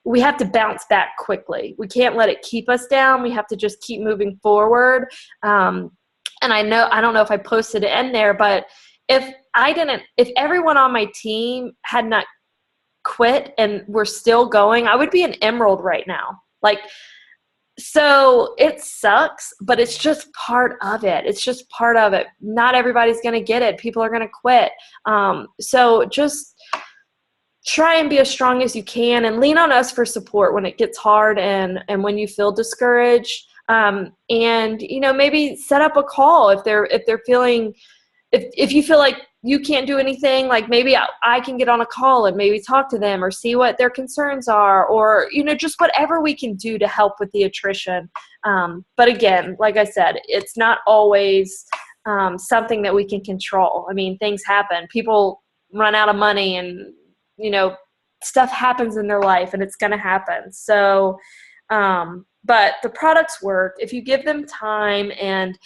we have to bounce back quickly. We can't let it keep us down. We have to just keep moving forward. And I don't know if I posted it in there, but if everyone on my team had not quit and we're still going, I would be an emerald right now. So it sucks, but it's just part of it. It's just part of it. Not everybody's going to get it. People are going to quit. So just try and be as strong as you can and lean on us for support when it gets hard and when you feel discouraged. And, maybe set up a call if they're feeling, if you feel like you can't do anything, like maybe I can get on a call and maybe talk to them or see what their concerns are, or, just whatever we can do to help with the attrition. But again, like I said, it's not always something that we can control. I mean, things happen. People run out of money and, stuff happens in their life, and it's going to happen. So, but the products work if you give them time. And,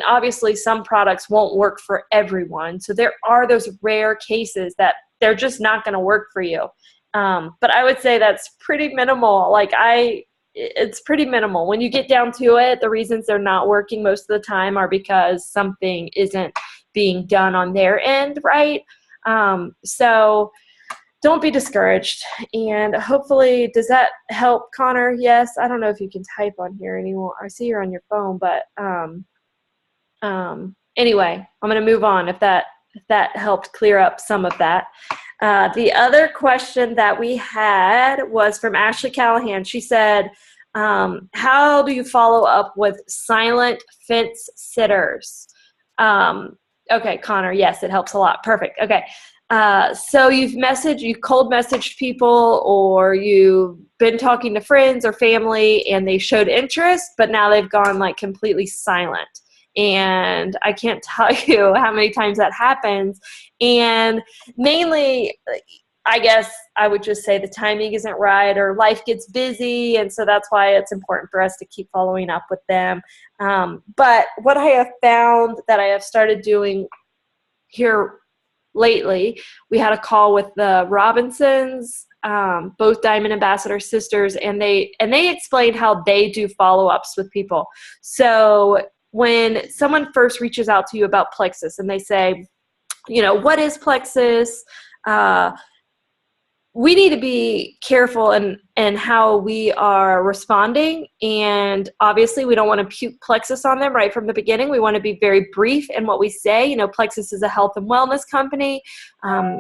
obviously some products won't work for everyone. So there are those rare cases that they're just not going to work for you. But I would say that's pretty minimal. It's pretty minimal. When you get down to it, the reasons they're not working most of the time are because something isn't being done on their end, right? So don't be discouraged, and hopefully, does that help, Connor? Yes. I don't know if you can type on here anymore. I see you're on your phone, but, anyway, I'm going to move on if that helped clear up some of that. The other question that we had was from Ashley Callahan. She said, how do you follow up with silent fence sitters? Okay, Connor, yes, it helps a lot. Perfect. Okay. So you cold messaged people, or you've been talking to friends or family and they showed interest, but now they've gone completely silent. And I can't tell you how many times that happens. And mainly, I guess I would just say the timing isn't right, or life gets busy. And so that's why it's important for us to keep following up with them. But what I have found that I have started doing here lately, we had a call with the Robinsons, both Diamond Ambassador sisters, and they explained how they do follow-ups with people. So when someone first reaches out to you about Plexus and they say, what is Plexus? we need to be careful in how we are responding. And obviously we don't want to puke Plexus on them right from the beginning. We want to be very brief in what we say. You know, Plexus is a health and wellness company.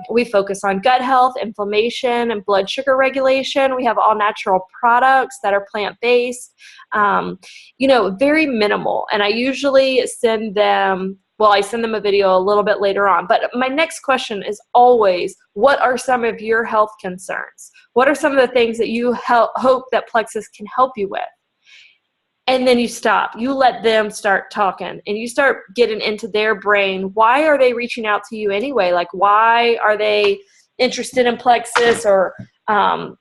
We focus on gut health, inflammation, and blood sugar regulation. We have all natural products that are plant-based, you know, very minimal. And I usually send them a video a little bit later on. But my next question is always, what are some of your health concerns? What are some of the things that you hope that Plexus can help you with? And then you stop. You let them start talking, and you start getting into their brain. Why are they reaching out to you anyway? Like, why are they interested in Plexus, or and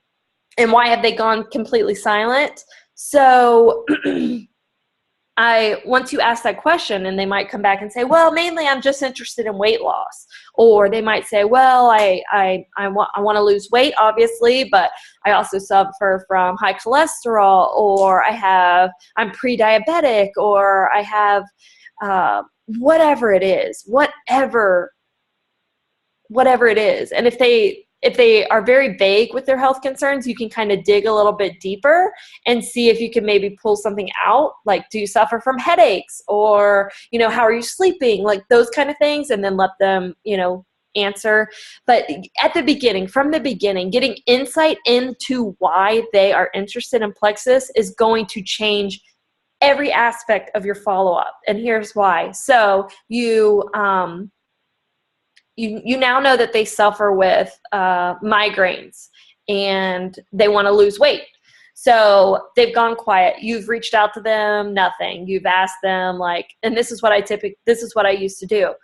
why have they gone completely silent? So once you ask that question, and they might come back and say, well, mainly I'm just interested in weight loss. Or they might say, well, I want to lose weight, obviously, but I also suffer from high cholesterol, or I'm pre-diabetic, or I have whatever it is. And if they are very vague with their health concerns, you can kind of dig a little bit deeper and see if you can maybe pull something out, like, do you suffer from headaches, or, you know, how are you sleeping, like those kind of things, and then let them, you know, answer. But from the beginning, getting insight into why they are interested in Plexus is going to change every aspect of your follow-up. And here's why. So you now know that they suffer with migraines, and they want to lose weight. So they've gone quiet. You've reached out to them, nothing. You've asked them, like, and this is what I used to do.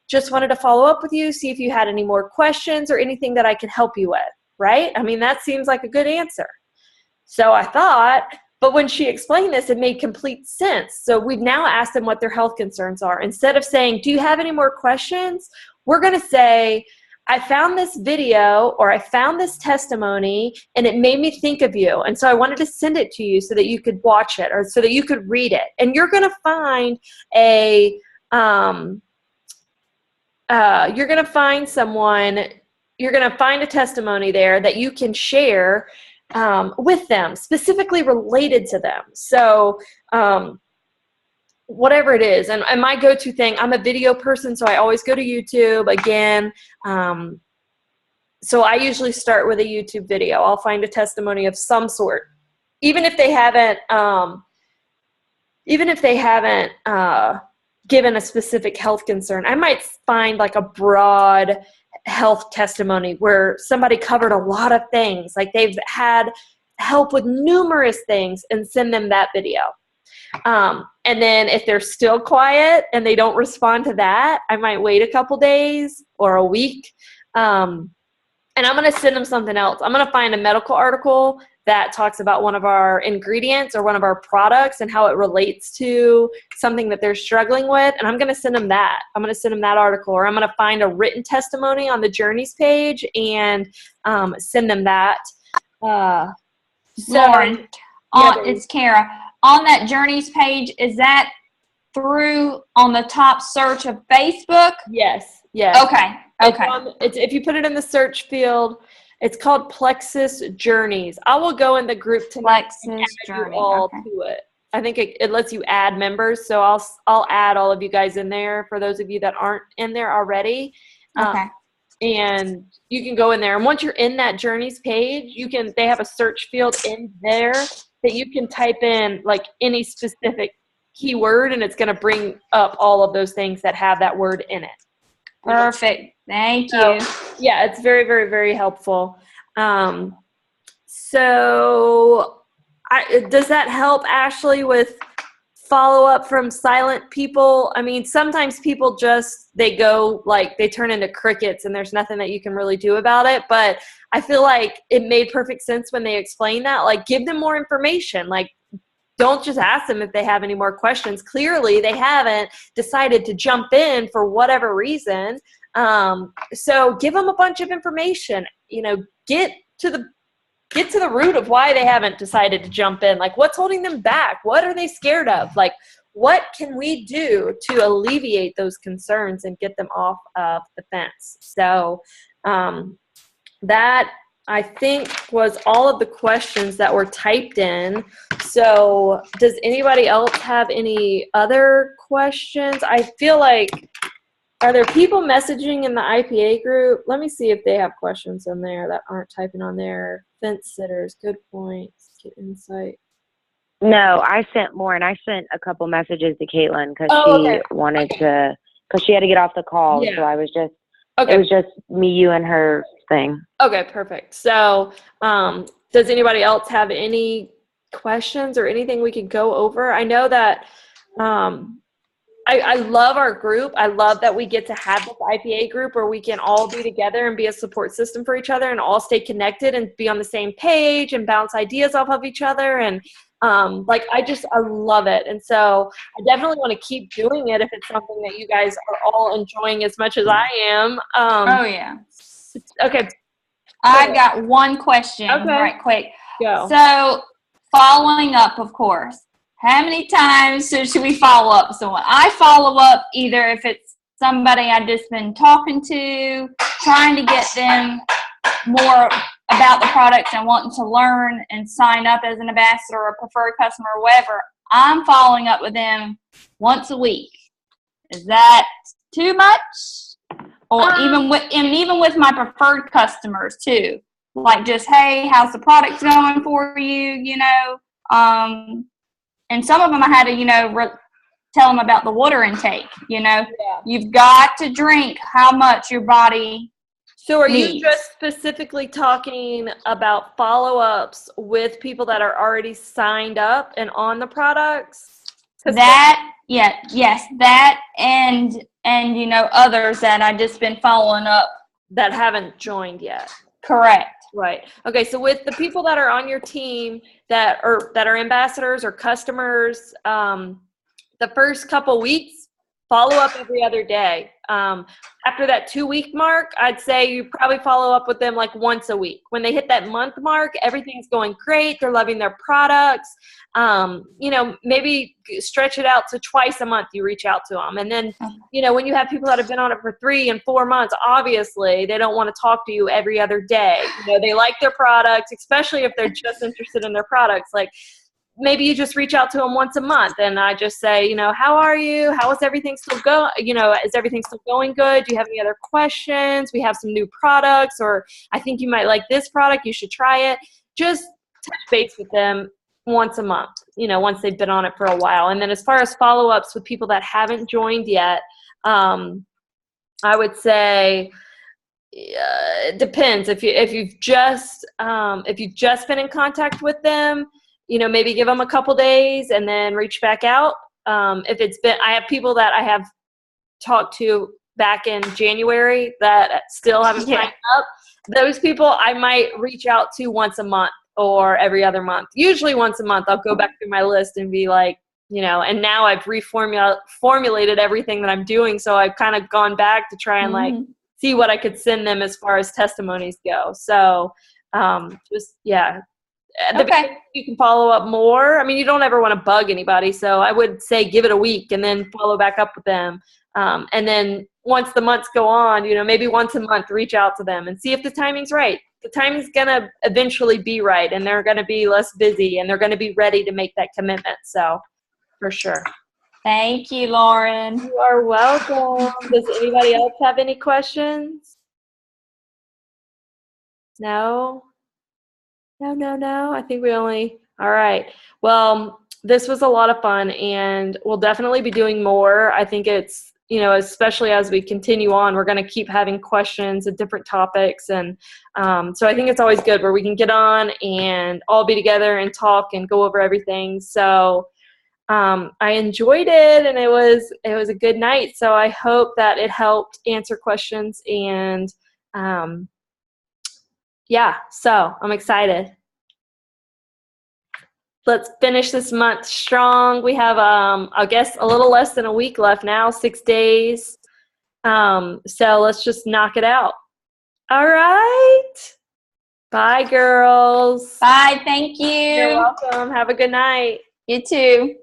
Just wanted to follow up with you, see if you had any more questions or anything that I could help you with, right? I mean, that seems like a good answer. So I thought, but when she explained this, it made complete sense. So we've now asked them what their health concerns are. Instead of saying, do you have any more questions? We're going to say, I found this video, or I found this testimony, and it made me think of you. And so I wanted to send it to you so that you could watch it, or so that you could read it. And you're going to find a testimony there that you can share with them, specifically related to them. So whatever it is. And my go-to thing, I'm a video person, so I always go to YouTube again. So I usually start with a YouTube video. I'll find a testimony of some sort, even if they haven't given a specific health concern. I might find like a broad health testimony where somebody covered a lot of things, like they've had help with numerous things, and send them that video. And then if they're still quiet and they don't respond to that, I might wait a couple days or a week. And I'm going to send them something else. I'm going to find a medical article that talks about one of our ingredients or one of our products and how it relates to something that they're struggling with. And I'm going to send them that. I'm going to send them that article, or I'm going to find a written testimony on the Journeys page and send them that. Lauren, Yeah, it's Kara. On that Journeys page, is that through on the top search of Facebook? Yes. Okay. If you put it in the search field, it's called Plexus Journeys. I will go in the group tonight and add you all to it. I think it lets you add members, so I'll add all of you guys in there for those of you that aren't in there already. Okay. And you can go in there, and once you're in that Journeys page, they have a search field in there that you can type in like any specific keyword, and it's going to bring up all of those things that have that word in it. Perfect. Thank you. Yeah, it's very, very, very helpful. So does that help, Ashley, with follow-up from silent people? I mean, sometimes people they turn into crickets, and there's nothing that you can really do about it. But I feel like it made perfect sense when they explained that. Like, give them more information. Like, don't just ask them if they have any more questions. Clearly, they haven't decided to jump in for whatever reason. So give them a bunch of information. You know, get to the root of why they haven't decided to jump in. Like, what's holding them back? What are they scared of? Like, what can we do to alleviate those concerns and get them off of the fence? So that I think was all of the questions that were typed in. So does anybody else have any other questions? I feel like, are there people messaging in the IPA group? Let me see if they have questions in there that aren't typing on there. Fence sitters, good points, get insight. No, I sent more, and I sent a couple messages to Caitlin because okay. wanted to, because she had to get off the call. Yeah. So I was just, Okay. it was just me, you, and her thing. Okay, perfect. So does anybody else have any questions or anything we could go over? I know that I love our group. I love that we get to have this IPA group where we can all be together and be a support system for each other and all stay connected and be on the same page and bounce ideas off of each other. And I love it. And so I definitely want to keep doing it if it's something that you guys are all enjoying as much as I am. Oh, yeah. Okay. I've got one question right quick. Go. So following up, of course. How many times should we follow up with someone? I follow up either if it's somebody I've just been talking to, trying to get them more about the products and wanting to learn and sign up as an ambassador or a preferred customer or whatever. I'm following up with them once a week. Is that too much? Or even with my preferred customers too, like just, hey, how's the product going for you? You know, and some of them I had to, tell them about the water intake. You've got to drink how much your body So are needs. you just specifically talking about follow-ups with people that are already signed up and on the products? That, yes, that and others that I've just been following up. That haven't joined yet. Correct. Right. Okay. So with the people that are on your team that are ambassadors or customers, the first couple weeks, follow up every other day. After that 2-week mark, I'd say you probably follow up with them like once a week. When they hit that month mark, everything's going great. They're loving their products. Maybe stretch it out to twice a month you reach out to them. And then, when you have people that have been on it for 3 and 4 months, obviously they don't want to talk to you every other day. They like their products, especially if they're just interested in their products. Like, maybe you just reach out to them once a month and I just say, how are you? How is everything still going? Is everything still going good? Do you have any other questions? We have some new products, or I think you might like this product. You should try it. Just touch base with them once a month, once they've been on it for a while. And then as far as follow-ups with people that haven't joined yet, I would say, it depends. If you've just been in contact with them, maybe give them a couple days and then reach back out. If it's been, I have people that I have talked to back in January that still haven't signed up. Those people I might reach out to once a month or every other month. Usually once a month, I'll go back through my list and be like, and now I've formulated everything that I'm doing. So I've kind of gone back to try and see what I could send them as far as testimonies go. So okay. You can follow up more. I mean, you don't ever want to bug anybody. So I would say give it a week and then follow back up with them. And then once the months go on, maybe once a month, reach out to them and see if the timing's right. The timing's going to eventually be right, and they're going to be less busy and they're going to be ready to make that commitment. So for sure. Thank you, Lauren. You are welcome. Does anybody else have any questions? No? No. I think all right. Well, this was a lot of fun, and we'll definitely be doing more. I think it's, especially as we continue on, we're going to keep having questions and different topics. And so I think it's always good where we can get on and all be together and talk and go over everything. So I enjoyed it, and it was a good night. So I hope that it helped answer questions, and so I'm excited. Let's finish this month strong. We have, I guess, a little less than a week left now, 6 days. So let's just knock it out. All right. Bye, girls. Bye. Thank you. You're welcome. Have a good night. You too.